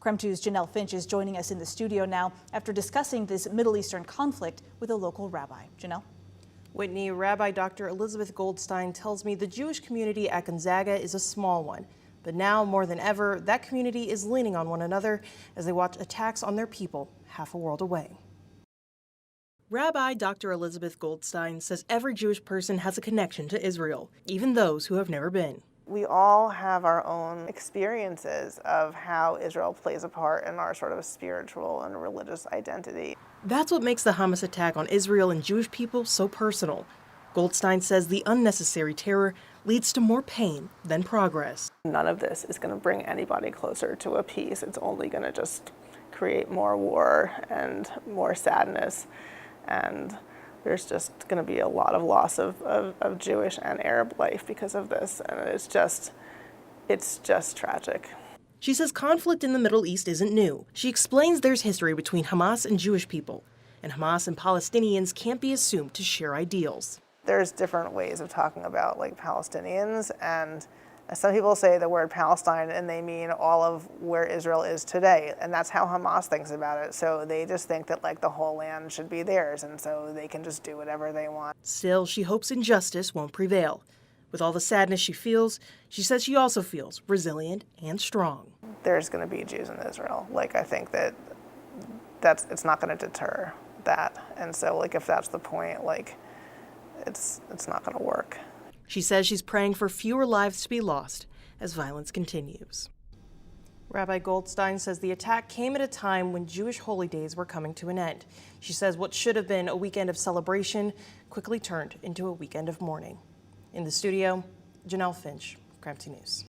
KREM 2's Janelle Finch is joining us in the studio now after discussing this Middle Eastern conflict with a local rabbi. Janelle? Whitney, Rabbi Dr. Elizabeth Goldstein tells me the Jewish community at Gonzaga is a small one. But now, more than ever, that community is leaning on one another as they watch attacks on their people half a world away. Rabbi Dr. Elizabeth Goldstein says every Jewish person has a connection to Israel, even those who have never been. We all have our own experiences of how Israel plays a part in our sort of spiritual and religious identity. That's what makes the Hamas attack on Israel and Jewish people so personal. Goldstein says the unnecessary terror leads to more pain than progress. None of this is going to bring anybody closer to a peace. It's only going to just create more war and more sadness. And there's just going to be a lot of loss of Jewish and Arab life because of this. And it's just tragic. She says conflict in the Middle East isn't new. She explains there's history between Hamas and Jewish people, and Hamas and Palestinians can't be assumed to share ideals. There's different ways of talking about like Palestinians, and some people say the word Palestine and they mean all of where Israel is today, and that's how Hamas thinks about it. So they just think that like the whole land should be theirs, and so they can just do whatever they want. Still, she hopes injustice won't prevail. With all the sadness she feels, she says she also feels resilient and strong. There's going to be Jews in Israel. Like, I think it's not going to deter that. And so, like, if that's the point, like, it's not going to work. She says she's praying for fewer lives to be lost as violence continues. Rabbi Goldstein says the attack came at a time when Jewish holy days were coming to an end. She says what should have been a weekend of celebration quickly turned into a weekend of mourning. In the studio, Janelle Finch, KREM 2 News.